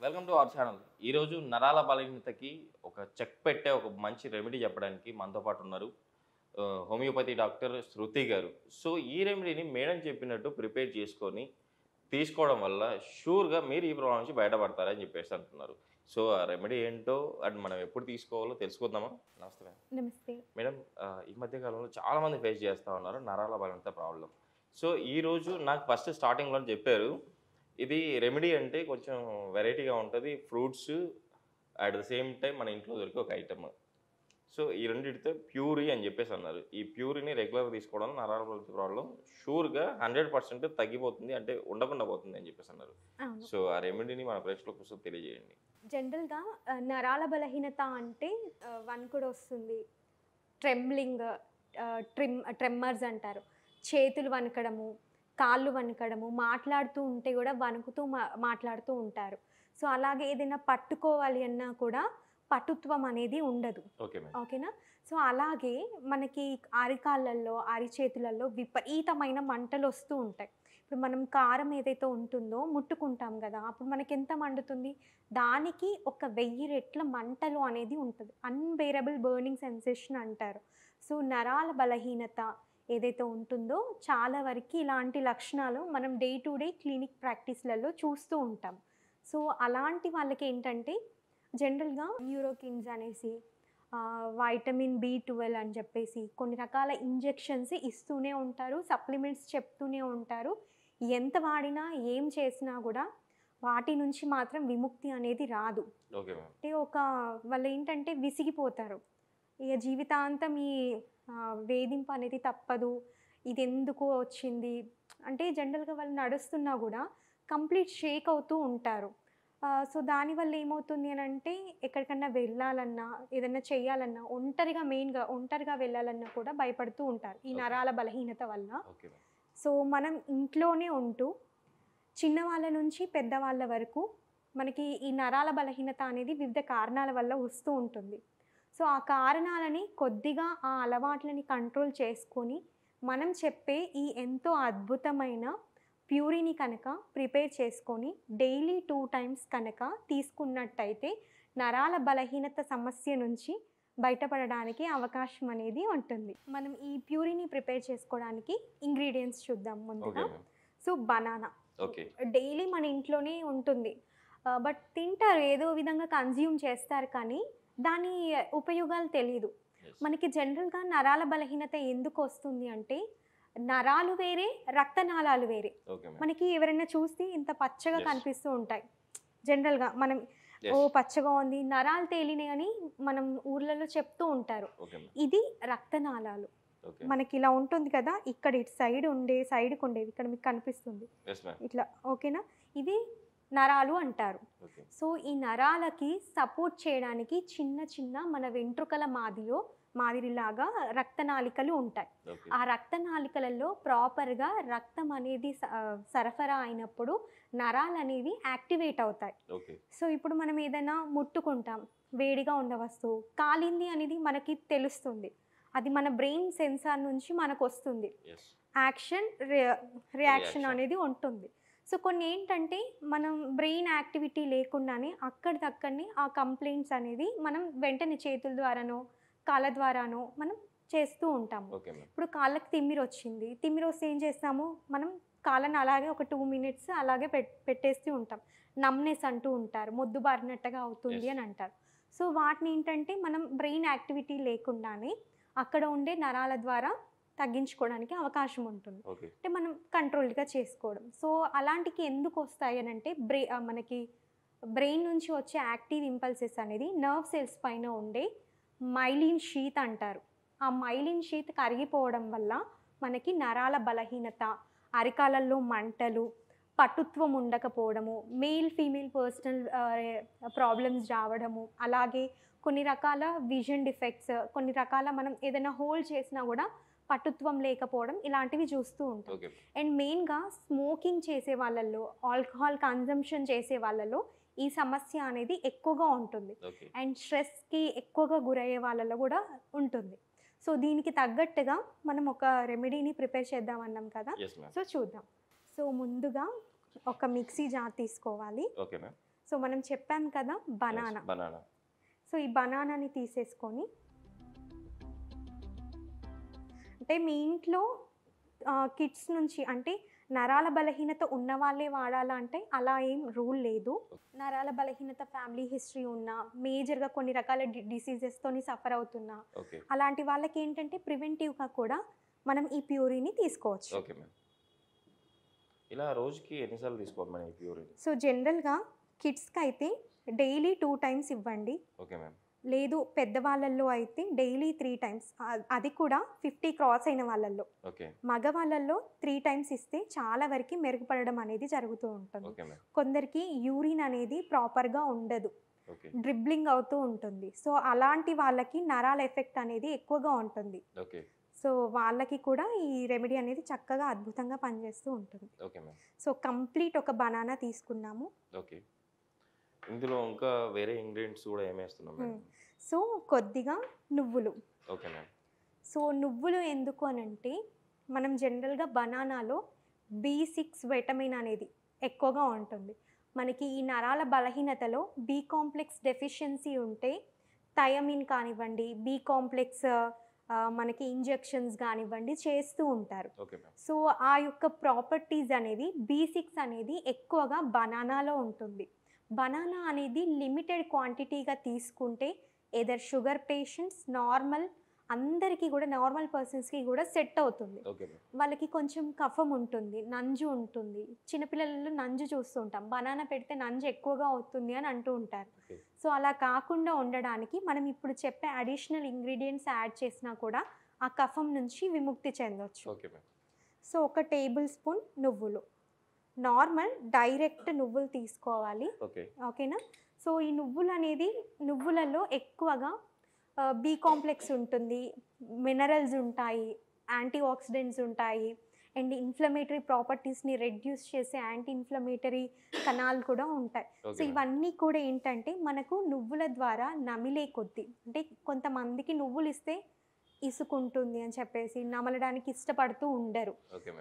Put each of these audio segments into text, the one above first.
Welcome to our channel. ఈరోజు నరాల బలహీనతకి ఒక చెక్ పెట్టే ఒక మంచి రెమెడీ చెప్పడానికి మనతో పాటు ఉన్నారు హోమియోపతి డాక్టర్ శృతి గారు. సో ఈ రెమెడీని మేడం చెప్పినట్టు ప్రిపేర్ చేసుకొని తీసుకోవడం వల్ల షూర్గా మీరు ఈ ప్రాబ్లం నుంచి బయటపడతారని చెప్పేసి అంటున్నారు. సో ఆ రెమెడీ ఏంటో అండ్ మనం ఎప్పుడు తీసుకోవాలో తెలుసుకుందామా? నమస్తే మేడం. నమస్తే. మేడం, ఈ మధ్య కాలంలో చాలామంది ఫేస్ చేస్తూ ఉన్నారు నరాల బలహీనత ప్రాబ్లం. సో ఈరోజు నాకు ఫస్ట్ స్టార్టింగ్లో చెప్పారు ఇది రెమెడీ అంటే కొంచెం వెరైటీగా ఉంటుంది, fruits at the same time మన ఇంట్లో దొరికే ఒక ఐటమ్. సో ఈ రెండింటితో ప్యూరీ అని చెప్పేసి అన్నారు. ఈ ప్యూరీని రెగ్యులర్గా తీసుకోవడం నరాల బలహీనత ప్రాబ్లం షూర్గా 100% తగ్గిపోతుంది, అంటే ఉండకుండా పోతుంది అని చెప్పేసి అన్నారు. అవును. సో ఆ రెమెడీని మన ప్రేక్షకుల కోసం తెలియజేయండి. జనరల్‌గా నరాల బలహీనత అంటే వణుకుడు వస్తుంది, ట్రెంబ్లింగ్, ట్రెమ్మర్స్ అంటారు. చేతులు వణకడము, కాళ్ళు వణకడము, మాట్లాడుతూ ఉంటే కూడా వణుకుతూ మాట్లాడుతూ ఉంటారు. సో అలాగే ఏదైనా పట్టుకోవాలి అన్నా కూడా పటుత్వం అనేది ఉండదు. ఓకేనా? సో అలాగే మనకి అరికాళ్ళల్లో, అరిచేతులలో విపరీతమైన మంటలు వస్తూ ఉంటాయి. ఇప్పుడు మనం కారం ఏదైతే ఉంటుందో ముట్టుకుంటాం కదా, అప్పుడు మనకి ఎంత మండుతుంది, దానికి ఒక 1000 రెట్ల మంటలు అనేది ఉంటుంది. అన్బేరబుల్ బర్నింగ్ సెన్సేషన్ అంటారు. సో నరాల బలహీనత ఏదైతే ఉంటుందో చాలా వరకు ఇలాంటి లక్షణాలు మనం డే టు డే క్లినిక్ ప్రాక్టీస్లలో చూస్తూ ఉంటాం. సో అలాంటి వాళ్ళకి ఏంటంటే జనరల్గా న్యూరోకిన్స్ అనేసి, వైటమిన్ B12 అని చెప్పేసి కొన్ని రకాల ఇంజెక్షన్స్ ఇస్తూనే ఉంటారు, సప్లిమెంట్స్ చెప్తూనే ఉంటారు. ఎంత వాడినా ఏం చేసినా కూడా వాటి నుంచి మాత్రం విముక్తి అనేది రాదు. అంటే వాళ్ళు ఏంటంటే విసిగిపోతారు, ఇక జీవితాంతం ఈ వేధింపు అనేది తప్పదు, ఇది ఎందుకు వచ్చింది అంటే జనరల్గా వాళ్ళు నడుస్తున్నా కూడా కంప్లీట్ షేక్ అవుతూ ఉంటారు. సో దానివల్ల ఏమవుతుంది అని అంటే ఎక్కడికన్నా వెళ్ళాలన్నా, ఏదన్నా చేయాలన్నా, మెయిన్గా ఒంటరిగా వెళ్ళాలన్నా కూడా భయపడుతూ ఉంటారు ఈ నరాల బలహీనత వల్ల. సో మనం ఇంట్లోనే ఉంటూ చిన్నవాళ్ళ నుంచి పెద్దవాళ్ళ వరకు మనకి ఈ నరాల బలహీనత అనేది వివిధ కారణాల వల్ల వస్తూ ఉంటుంది. సో ఆ కారణాలని కొద్దిగా ఆ అలవాట్లని కంట్రోల్ చేసుకొని మనం చెప్పే ఈ ఎంతో అద్భుతమైన ప్యూరీని కనుక ప్రిపేర్ చేసుకొని డైలీ 2 times కనుక తీసుకున్నట్టయితే నరాల బలహీనత సమస్య నుంచి బయటపడడానికి అవకాశం అనేది ఉంటుంది. మనం ఈ ప్యూరీని ప్రిపేర్ చేసుకోవడానికి ఇంగ్రీడియంట్స్ చూద్దాం ముందుగా. సో బనానా డైలీ మన ఇంట్లోనే ఉంటుంది, బట్ తింటారు, ఏదో విధంగా కన్జ్యూమ్ చేస్తారు, కానీ దాని ఉపయోగాలు తెలియదు మనకి. జనరల్గా నరాల బలహీనత ఎందుకు వస్తుంది అంటే నరాలు వేరే, రక్తనాళాలు వేరే. మనకి ఎవరైనా చూస్తే ఇంత పచ్చగా కనిపిస్తూ ఉంటాయి జనరల్గా, మనం ఓ పచ్చగా ఉంది, నరాలు తేలినే అని మనం ఊర్లలో చెప్తూ ఉంటారు. ఇది రక్తనాళాలు. మనకి ఇలా ఉంటుంది కదా, ఇక్కడ ఇటు సైడ్కి ఉండేవి, ఇక్కడ మీకు కనిపిస్తుంది ఇట్లా. ఓకేనా? ఇది నరాలు అంటారు. సో ఈ నరాలకి సపోర్ట్ చేయడానికి చిన్న చిన్న మన వెంట్రుకల మాదిరిలాగా రక్తనాళికలు ఉంటాయి. ఆ రక్తనాళికలలో ప్రాపర్గా రక్తం అనేది సరఫరా అయినప్పుడు నరాలు అనేవి యాక్టివేట్ అవుతాయి. సో ఇప్పుడు మనం ఏదైనా ముట్టుకుంటాం, వేడిగా ఉన్న వస్తువు కాలింది అనేది మనకి తెలుస్తుంది, అది మన బ్రెయిన్ సెన్సార్ నుంచి మనకు వస్తుంది, యాక్షన్ రియాక్షన్ అనేది ఉంటుంది. సో కొన్ని ఏంటంటే మనం బ్రెయిన్ యాక్టివిటీ లేకుండానే అక్కడిదక్కడనే ఆ కంప్లైంట్స్ అనేది మనం వెంటనే చేతుల ద్వారానో కాళ్ళ ద్వారానో మనం చేస్తూ ఉంటాము. ఇప్పుడు కాళ్ళకి తిమ్మిరి వస్తే ఏం చేస్తాము, మనం కాళ్ళని అలాగే ఒక 2 minutes అలాగే పెట్టేస్తూ ఉంటాం. నమ్నెస్ అంటూ ఉంటారు, మొద్దుబారినట్టుగా అవుతుంది అని అంటారు. సో వాటిని ఏంటంటే మనం బ్రెయిన్ యాక్టివిటీ లేకుండానే అక్కడ ఉండే నరాల ద్వారా తగ్గించుకోవడానికి అవకాశం ఉంటుంది, అంటే మనం కంట్రోల్గా చేసుకోవడం. సో అలాంటికి ఎందుకు వస్తాయి అని అంటే మనకి బ్రెయిన్ నుంచి వచ్చే యాక్టివ్ ఇంపల్సెస్ అనేది నర్వ్ సెల్స్ పైన ఉండే మైలిన్ షీత్ అంటారు. ఆ మైలిన్ షీత్ కరిగిపోవడం వల్ల మనకి నరాల బలహీనత, అరికాలల్లో మంటలు, పటుత్వం ఉండకపోవడము, ఫీమేల్ పర్సనల్ ప్రాబ్లమ్స్ రావడము, అలాగే కొన్ని రకాల విజన్ డిఫెక్ట్స్, కొన్ని రకాల మనం ఏదైనా హోల్డ్ చేసినా కూడా పటుత్వం లేకపోవడం, ఇలాంటివి చూస్తూ ఉంటాం. అండ్ మెయిన్గా స్మోకింగ్ చేసే వాళ్ళల్లో, ఆల్కహాల్ కన్జంప్షన్ చేసే వాళ్ళలో ఈ సమస్య అనేది ఎక్కువగా ఉంటుంది. అండ్ స్ట్రెస్కి ఎక్కువగా గురయ్యే వాళ్ళలో కూడా ఉంటుంది. సో దీనికి తగ్గట్టుగా మనం ఒక రెమెడీని ప్రిపేర్ చేద్దామన్నాం కదా, సో చూద్దాం. సో ముందుగా ఒక మిక్సీ జార్ తీసుకోవాలి. సో మనం చెప్పాం కదా బనానా. బనానా. సో ఈ బనానాని తీసేసుకొని, అంటే మీ ఇంట్లో కిడ్స్ నుంచి అంటే నరాల బలహీనత ఉన్న వాళ్ళే వాడాలా అంటే అలా ఏం రూల్ లేదు. నరాల బలహీనత ఫ్యామిలీ హిస్టరీ ఉన్నా, మేజర్గా కొన్ని రకాల డిసీజెస్తోని సఫర్ అవుతున్నా, ఓకే. అలాంటి వాళ్ళకి ఏంటంటే ప్రివెంటివ్గా కూడా మనం ఈ ప్యూరీని తీసుకోవచ్చు. Okay ma'am. ఇలా రోజుకి ఎన్నిసార్లు తీసుకోవాలి మనం ఈ ప్యూరిని? సో జనరల్గా కిడ్స్కి అయితే డైలీ 2 టైమ్స్ ఇవ్వండి. Okay ma'am. లేదు పెద్దవాళ్ళల్లో అయితే డైలీ 3 టైమ్స్, అది కూడా 50 క్రాస్ అయిన వాళ్ళల్లో. ఓకే. మగవాళ్ళల్లో 3 టైమ్స్ ఇస్తే చాలా వరకు మెరుగుపడడం అనేది జరుగుతూ ఉంటుంది. Okay ma'am. కొందరికి యూరిన్ అనేది ప్రాపర్గా ఉండదు, ఓకే. డ్రిబ్లింగ్ అవుతూ ఉంటుంది. సో అలాంటి వాళ్ళకి నరాల ఎఫెక్ట్ అనేది ఎక్కువగా ఉంటుంది. ఓకే. సో వాళ్ళకి కూడా ఈ రెమెడీ అనేది చక్కగా అద్భుతంగా పనిచేస్తూ ఉంటుంది. Okay ma'am. సో కంప్లీట్ ఒక బనానా తీసుకున్నాము. ఓకే. ఇందులో ఇంకా వేరే ఇంగ్రీడియంట్స్ కూడా ఏమేస్తున్నాం మేడం? సో కొద్దిగా నువ్వులు. Okay ma'am. సో నువ్వులు ఎందుకు అనంటే మనం జనరల్గా బనానాలో B6 విటమిన్ అనేది ఎక్కువగా ఉంటుంది. మనకి ఈ నరాల బలహీనతలో బి కాంప్లెక్స్ డెఫిషియన్సీ ఉంటే థయమిన్ కానివ్వండి, బి కాంప్లెక్స్ మనకి ఇంజెక్షన్స్ కానివ్వండి చేస్తూ ఉంటారు. Okay ma'am. సో ఆ యొక్క ప్రాపర్టీస్ అనేది B6 అనేది ఎక్కువగా బనానాలో ఉంటుంది. బనానా అనేది లిమిటెడ్ క్వాంటిటీగా తీసుకుంటే ఏదర్ షుగర్ పేషెంట్స్, నార్మల్ అందరికీ కూడా, నార్మల్ పర్సన్స్కి కూడా సెట్ అవుతుంది. Okay ma'am. వాళ్ళకి కొంచెం కఫం ఉంటుంది, నంజు ఉంటుంది. చిన్నపిల్లలలో నంజు చూస్తూ ఉంటాం, బనానా పెడితే నంజు ఎక్కువగా అవుతుంది అని అంటూ ఉంటారు. ఓకే. సో అలా కాకుండా ఉండడానికి మనం ఇప్పుడు చెప్పే అడిషనల్ ఇంగ్రీడియంట్స్ యాడ్ చేసినా కూడా ఆ కఫం నుంచి విముక్తి చెందొచ్చు. Okay ma'am. So 1 tablespoon నువ్వులు, నార్మల్ డైరెక్ట్ నువ్వులు తీసుకోవాలి. ఓకే. ఓకేనా. సో ఈ నువ్వులు అనేది, నువ్వులలో ఎక్కువగా బి కాంప్లెక్స్ ఉంటుంది, మినరల్స్ ఉంటాయి, యాంటీ ఆక్సిడెంట్స్ ఉంటాయి, అండ్ ఇన్ఫ్లమేటరీ ప్రాపర్టీస్ని రెడ్యూస్ చేసే యాంటీ ఇన్ఫ్లమేటరీ కణాలు కూడా ఉంటాయి. సో ఇవన్నీ కూడా ఏంటంటే మనకు నువ్వుల ద్వారా నమిలే కొద్దీ, అంటే కొంతమందికి నువ్వులు ఇస్తే ఇసుకుంటుంది అని చెప్పేసి నమలడానికి ఇష్టపడుతూ ఉండరు.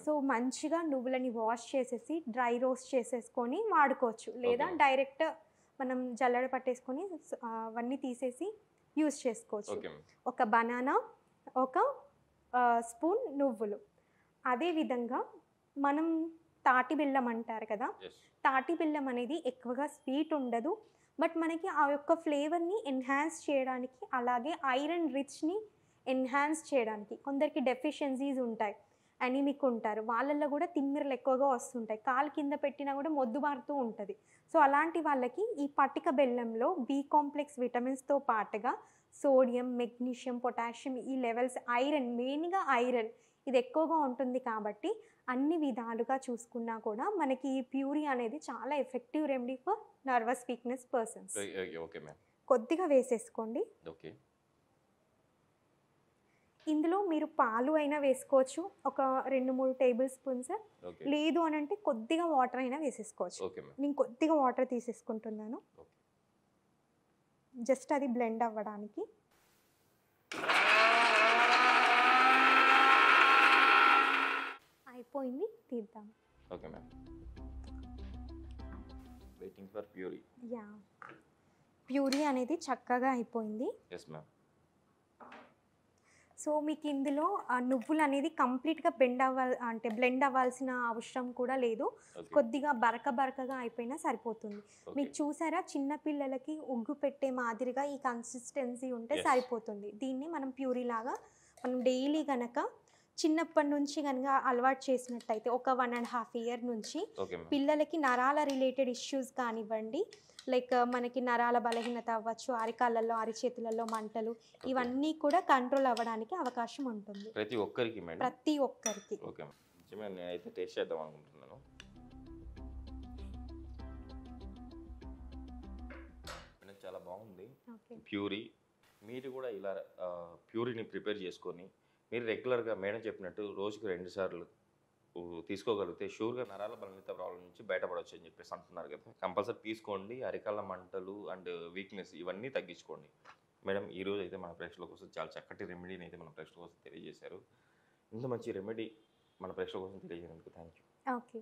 సో మంచిగా నువ్వులని వాష్ చేసేసి డ్రై రోస్ట్ చేసేసుకొని వాడుకోవచ్చు, లేదా డైరెక్ట్ మనం జల్లెడ పట్టేసుకొని అవన్నీ తీసేసి యూస్ చేసుకోవచ్చు. ఒక బనానా, ఒక స్పూన్ నువ్వులు. అదేవిధంగా మనం తాటి బెల్లం అంటారు కదా, తాటి బెల్లం అనేది ఎక్కువగా స్వీట్ ఉండదు, బట్ మనకి ఆ యొక్క ఫ్లేవర్ని ఎన్హాన్స్ చేయడానికి, అలాగే ఐరన్ రిచ్ని ఎన్హాన్స్ చేయడానికి, కొందరికి డెఫిషియన్సీస్ ఉంటాయి, అనీమిక్ ఉంటారు, వాళ్ళల్లో కూడా తిమ్మిరలు ఎక్కువగా వస్తుంటాయి, కాలు కింద పెట్టినా కూడా మొద్దుబారుతూ ఉంటుంది. సో అలాంటి వాళ్ళకి ఈ పటిక బెల్లంలో బి కాంప్లెక్స్ విటమిన్స్తో పాటుగా సోడియం, మెగ్నీషియం, పొటాషియం, ఈ లెవెల్స్, ఐరన్, మెయిన్గా ఐరన్ ఇది ఎక్కువగా ఉంటుంది. కాబట్టి అన్ని విధాలుగా చూసుకున్నా కూడా మనకి ఈ ప్యూరీ అనేది చాలా effective remedy for nervous weakness persons. కొద్దిగా వేసేసుకోండి. ఇందులో మీరు పాలు అయినా వేసుకోవచ్చు, ఒక 2-3 టేబుల్ స్పూన్స్. లేదు అని అంటే కొద్దిగా వాటర్ అయినా వేసేసుకోవచ్చు. నేను కొద్దిగా వాటర్ తీసేసుకుంటున్నాను, జస్ట్ అది బ్లెండ్ అవ్వడానికి. అయిపోయింది, తీద్దాం. Okay ma'am. Waiting for puree. Yeah, puree అనేది చక్కగా అయిపోయింది. Yes ma'am. సో మీకు ఇందులో నువ్వులు అనేది కంప్లీట్గా బ్లెండ్ అవ్వాల్సిన అవసరం కూడా లేదు, కొద్దిగా బరకగా అయిపోయినా సరిపోతుంది. మీకు చూసారా, చిన్న పిల్లలకి ఉగ్గు పెట్టే మాదిరిగా ఈ కన్సిస్టెన్సీ ఉంటే సరిపోతుంది. దీన్ని మనం ప్యూరీ లాగా మనం డైలీ కనుక చిన్నప్పటి నుంచి కనుక అలవాటు చేసినట్టయితే, ఒక 1.5 ఇయర్ నుంచి పిల్లలకి నరాల రిలేటెడ్ ఇష్యూస్ కానివ్వండి, లైక్ మనకి నరాల బలహీనత అవ్వచ్చు, అరికాళ్ళల్లో, అరిచేతులలో మంటలు, ఇవన్నీ కూడా కంట్రోల్ అవ్వడానికి అవకాశం ఉంటుంది ప్రతి ఒక్కరికి మేడం. ప్రతి ఒక్కరికి. ఓకే మేడం, నేనైతే టేస్ట్ చేద్దాం అనుకుంటున్నాను. మేడం చాలా బాగుంది ప్యూరీ. మీరు కూడా ఇలా ప్యూరీని ప్రిపేర్ చేసుకొని మీరు రెగ్యులర్గా మేడం చెప్పినట్టు రోజుకు 2 సార్లు తీసుకోగలిగితే షూర్గా నరాల బలహీనత ప్రాబ్లం నుంచి బయటపడవచ్చు అని చెప్పేసి అంటున్నారు కదా. కంపల్సరీ తీసుకోండి, అరికాళ్ళ మంటలు అండ్ వీక్నెస్ ఇవన్నీ తగ్గించుకోండి. మేడం ఈరోజు అయితే మన ప్రేక్షకుల కోసం చాలా చక్కటి రెమెడీని అయితే మన ప్రేక్షకుల కోసం తెలియజేశారు. ఇంత మంచి రెమెడీ మన ప్రేక్షకుల కోసం తెలియజేసినందుకు థ్యాంక్ యూ. ఓకే.